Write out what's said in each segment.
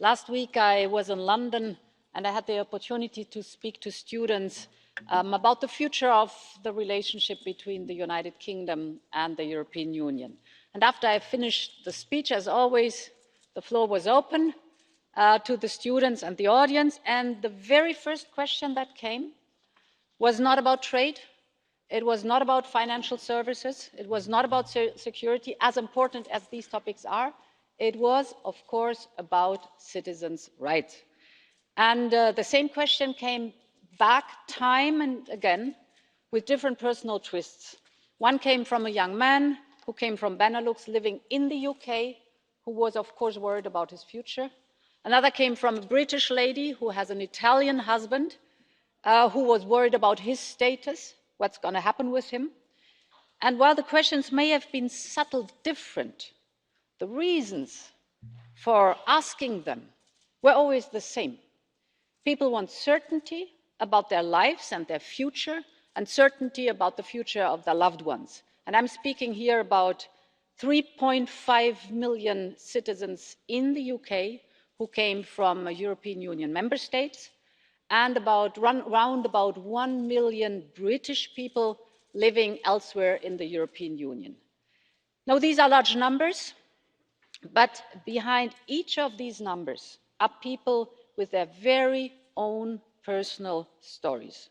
Last week I was in London and I had the opportunity to speak to students about the future of the relationship between the United Kingdom and the European Union. And after I finished the speech, as always, the floor was open to the students and the audience. And the very first question that came was not about trade. It was not about financial services. It was not about security, as important as these topics are. It was, of course, about citizens' rights. And the same question came back time and again with different personal twists. One came from a young man who came from Benelux, living in the UK, who was, of course, worried about his future. Another came from a British lady who has an Italian husband, who was worried about his status, what's going to happen with him. And while the questions may have been subtly different, the reasons for asking them were always the same. People want certainty about their lives and their future, and certainty about the future of their loved ones. And I'm speaking here about 3.5 million citizens in the UK who came from European Union member states, and round about 1 million British people living elsewhere in the European Union. Now, these are large numbers, but behind each of these numbers are people with their very own personal stories.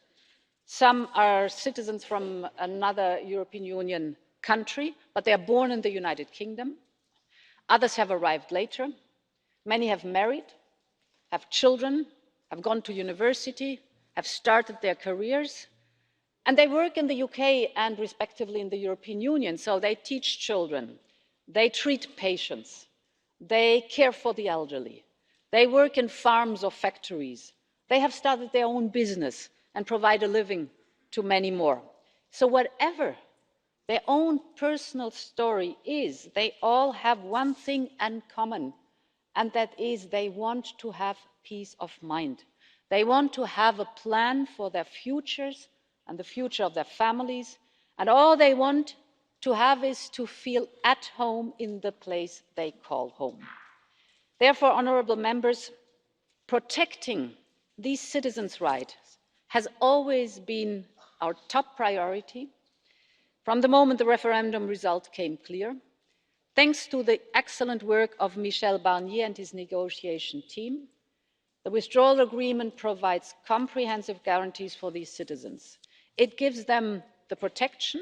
Some are citizens from another European Union country, but they are born in the United Kingdom. Others have arrived later. Many have married, have children, have gone to university, have started their careers, and they work in the UK and respectively in the European Union. So they teach children, they treat patients, they care for the elderly, they work in farms or factories, they have started their own business and provide a living to many more. So whatever their own personal story is, they all have one thing in common, and that is they want to have peace of mind. They want to have a plan for their futures and the future of their families, and all they want to have is to feel at home in the place they call home. Therefore, honourable members, protecting these citizens' rights has always been our top priority. From the moment the referendum result came clear, thanks to the excellent work of Michel Barnier and his negotiation team, the withdrawal agreement provides comprehensive guarantees for these citizens. It gives them the protection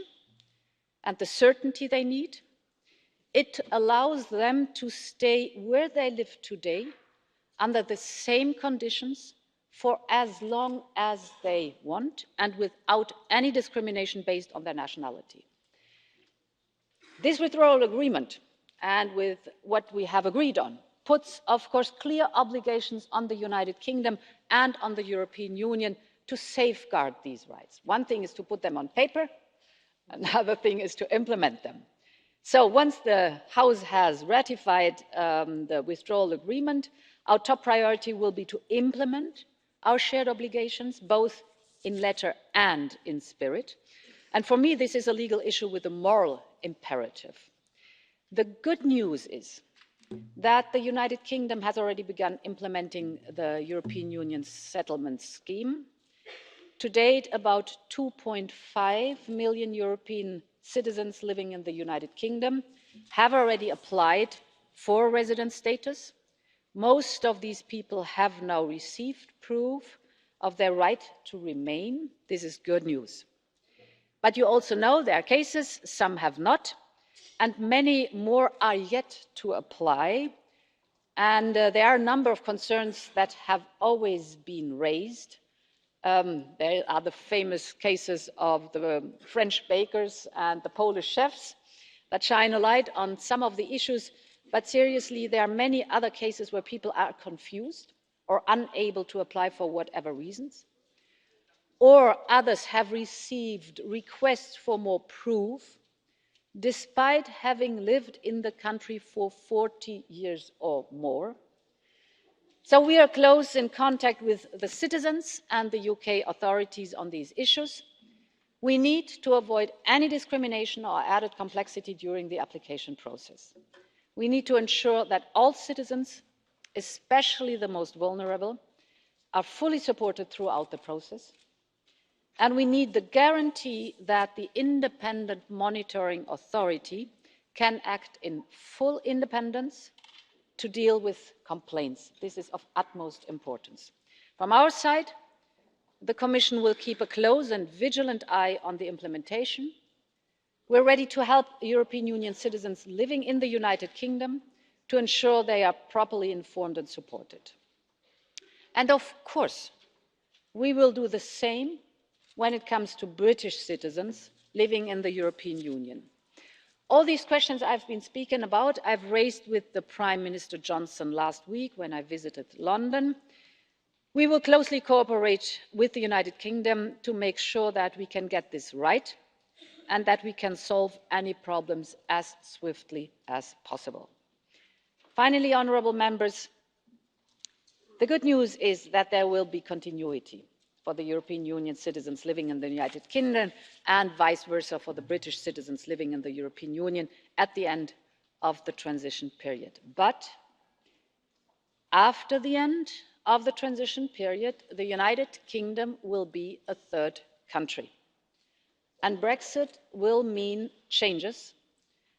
and the certainty they need. It allows them to stay where they live today under the same conditions for as long as they want and without any discrimination based on their nationality. This withdrawal agreement, and with what we have agreed on, puts, of course, clear obligations on the United Kingdom and on the European Union to safeguard these rights. One thing is to put them on paper, another thing is to implement them. So once the House has ratified the withdrawal agreement, our top priority will be to implement our shared obligations, both in letter and in spirit. And for me, this is a legal issue with a moral imperative. The good news is that the United Kingdom has already begun implementing the European Union settlement scheme. To date, about 2.5 million European citizens living in the United Kingdom have already applied for resident status. Most of these people have now received proof of their right to remain. This is good news. But you also know there are cases, some have not, and many more are yet to apply. And there are a number of concerns that have always been raised. There are the famous cases of the French bakers and the Polish chefs that shine a light on some of the issues. But seriously, there are many other cases where people are confused or unable to apply for whatever reasons. Or others have received requests for more proof, despite having lived in the country for 40 years or more. So we are close in contact with the citizens and the UK authorities on these issues. We need to avoid any discrimination or added complexity during the application process. We need to ensure that all citizens, especially the most vulnerable, are fully supported throughout the process, and we need the guarantee that the independent monitoring authority can act in full independence to deal with complaints. This is of utmost importance. From our side, the Commission will keep a close and vigilant eye on the implementation. We're ready to help European Union citizens living in the United Kingdom to ensure they are properly informed and supported. And of course, we will do the same when it comes to British citizens living in the European Union. All these questions I've been speaking about, I've raised with the Prime Minister Johnson last week when I visited London. We will closely cooperate with the United Kingdom to make sure that we can get this right and that we can solve any problems as swiftly as possible. Finally, honourable members, the good news is that there will be continuity for the European Union citizens living in the United Kingdom and vice versa for the British citizens living in the European Union at the end of the transition period. But after the end of the transition period, the United Kingdom will be a third country. And Brexit will mean changes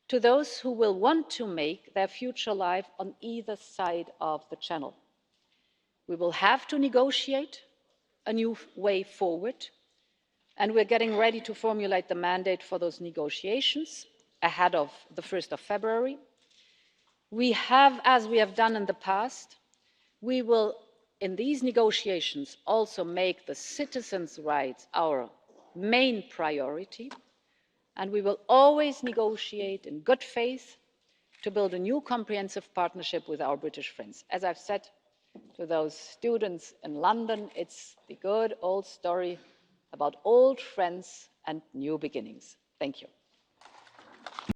to those who will want to make their future life on either side of the Channel. We will have to negotiate a new way forward, and we're getting ready to formulate the mandate for those negotiations ahead of the 1st of February. We have, as we have done in the past, we will, in these negotiations, also make the citizens' rights our main priority, and we will always negotiate in good faith to build a new comprehensive partnership with our British friends. As I've said to those students in London, it's the good old story about old friends and new beginnings. Thank you.